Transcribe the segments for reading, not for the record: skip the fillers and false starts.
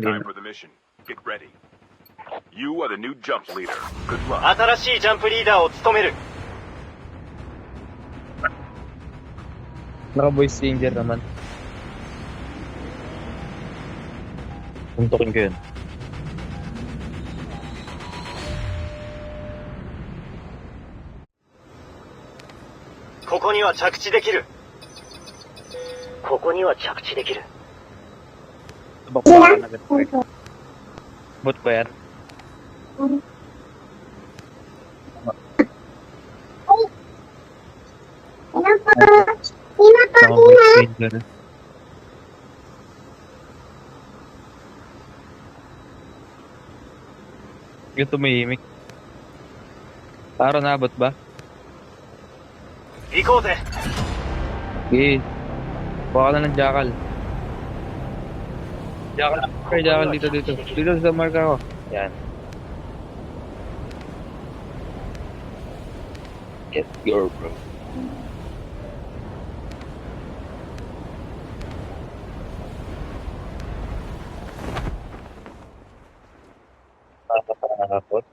Time for the mission. Get ready. You are the new jump leader. Good luck. 新しいジャンプリーダーを務める。 Naka-voice changer naman. Tuntukin ko yun. ここには着地できる。ここには着地できる。 Bakbakan agad ko eh. Bot ba yan? Naka-voice changer. Yung tumihimik. Para nabot ba? 行こうぜ。 Okay. Kuha ka na ng jackal. Jackal. Okay, jackal dito. Dito sa marka ko. Yan. Get your bro. Nakakapot.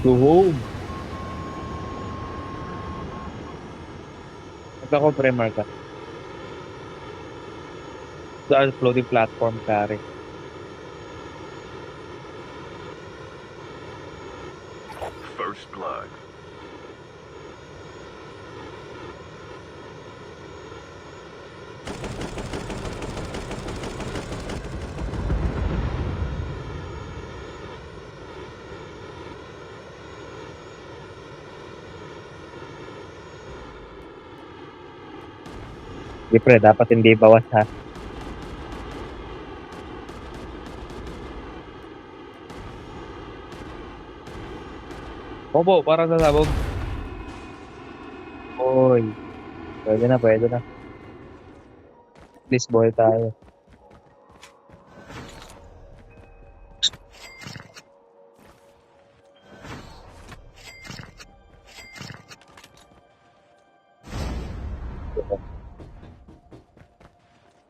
Go home. Ako pre marka. Sa floating platform kare. First blood. Di pre, dapat hindi bawas ha. Bobo, parang sasabog. Oy. Pwede na. At least boy tayo.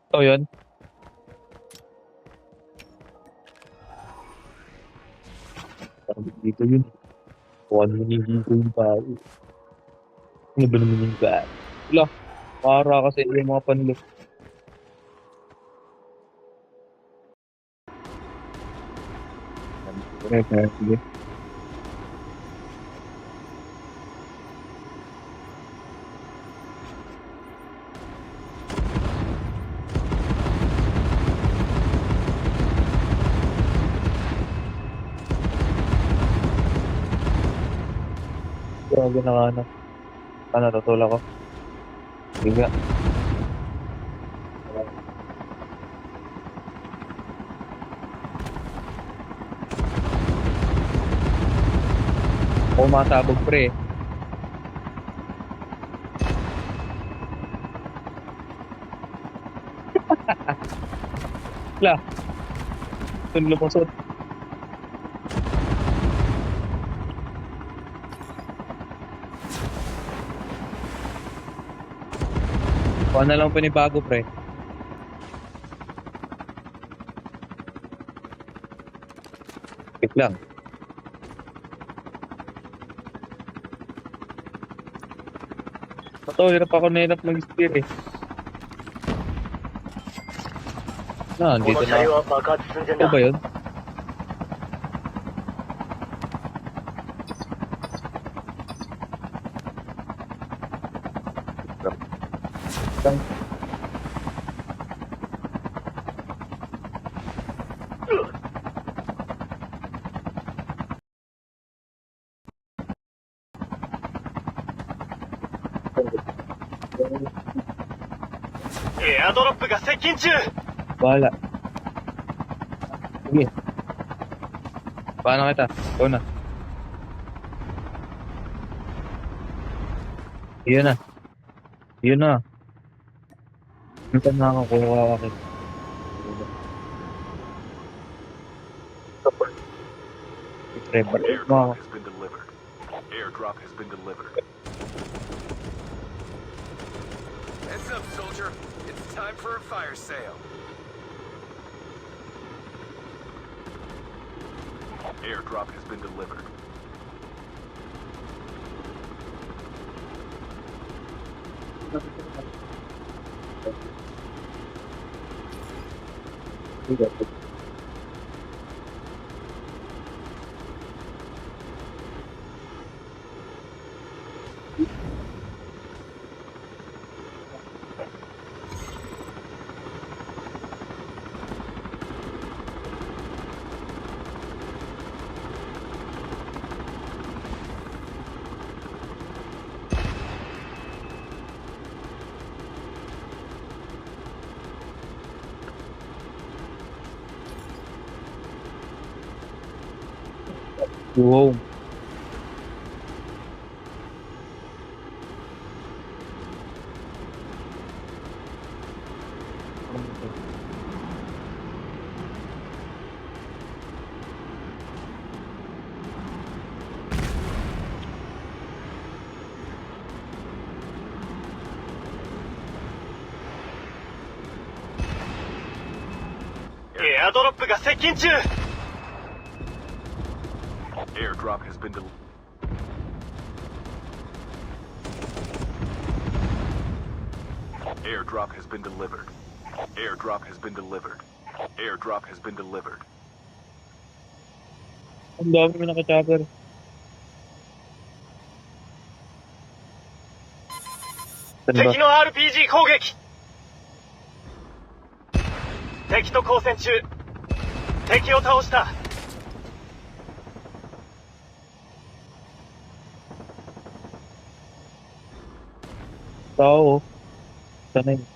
Ito yun. Dito yun. Kung ano dito yung tao. Ano ba naman yung tao? Wala. Para kasi yung mga panlok. Sige. Grabe na ano. Ano, tutulak ko? Biga. Ako masabog pre. Wala. Ito lumusot. Kuha na lang panibago pre. Wait lang. Ito, hirap ako na hirap mag-steer eh. Dito この車 na. 両は爆発寸前 Ito だ。 ba yun?エアドロップが接近中。 Bahala. Sige. Paano kita? Ikaw na. Yun na. Ito na ako kuha ka. Airdrop has been delivered. Airdrop has been delivered. Heads up, soldier. It's time for a fire sale. Airdrop has been delivered. Wow.エアドロップが接近中。 Airdrop has been delivered. Airdrop has been delivered. Airdrop has been delivered. Airdrop has been delivered. Ang dami na naka-chopper. Saan ba? 敵の RPG 攻撃。敵と交戦中。敵を倒した。 Tao. Sana yun.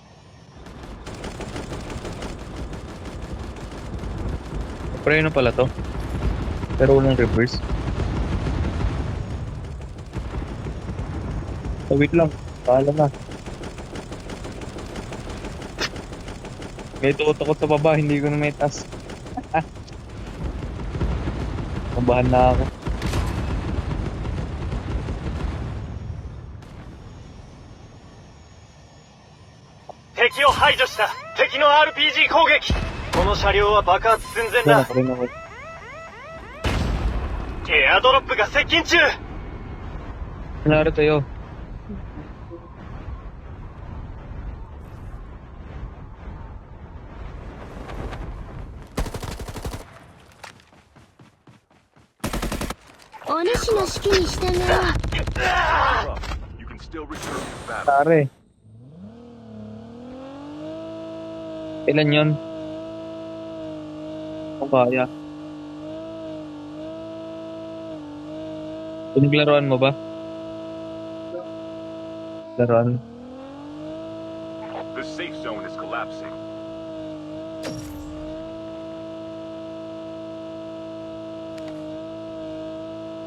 Preno pala to. Pero walang reverse. Oh, wait lang. Paala na. May tutok sa baba. Hindi ko na may task. Kabahan na ako. 敵を排除した。敵の RPG 攻撃。この車両は爆発寸前 Yan だ na pa rin ako. エアドロップが接近中。 Nangyari tayo. You can still return to battle. Pare. Ilan yun? Kung kaya. Pinaglaruan mo ba? Laruan. The safe zone is collapsing.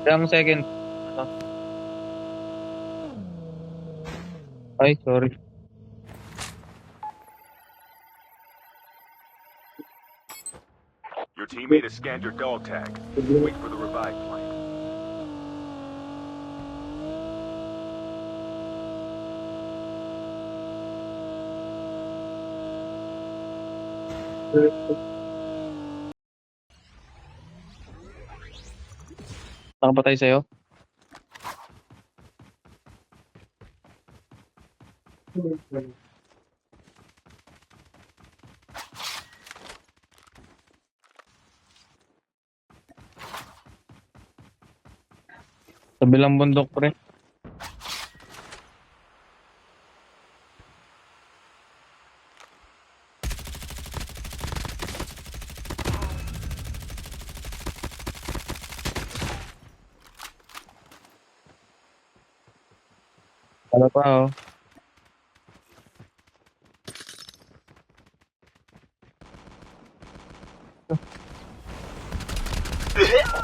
Ilang second. Ay, sorry. Your teammate has scanned your dog tag. Wait for the revive flight. Nakapatay sa'yo? Kabilang bundok, pre. Wala pa, oh.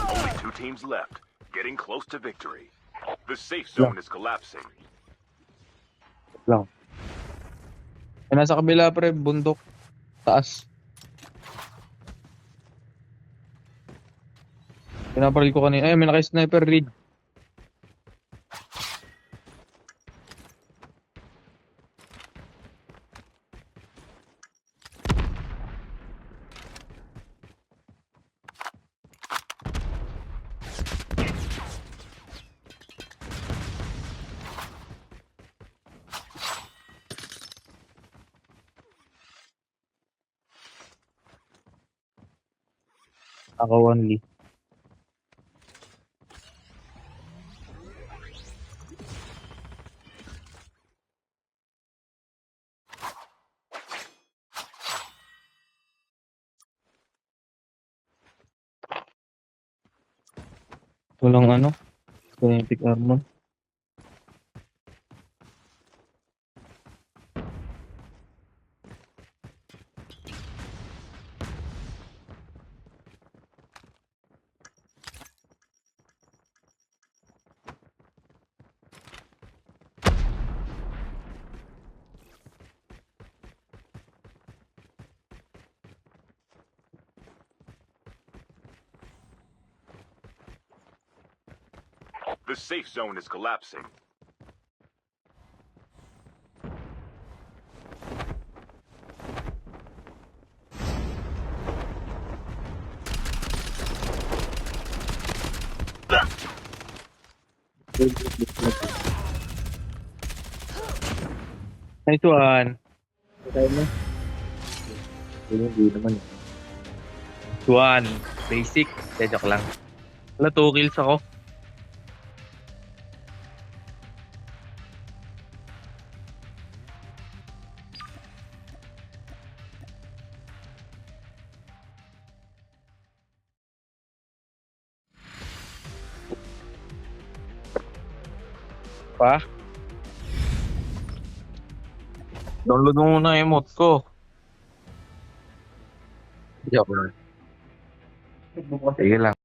Only 2 teams left. Getting close to victory. The safe zone is collapsing. Lang. Ay, nasa kabila, pre. Bundok. Taas. Pinaparil ko kanina. Ay, may naka-sniper read. Ako only. Walang ano, kinetic armor. The safe zone is collapsing. Nice one. Patay mo. Hindi naman. Nice one. Basic. Joke lang. Wala, 2 kills ako. Pa? Download mo muna yung emote ko. Joke lang. Sige lang.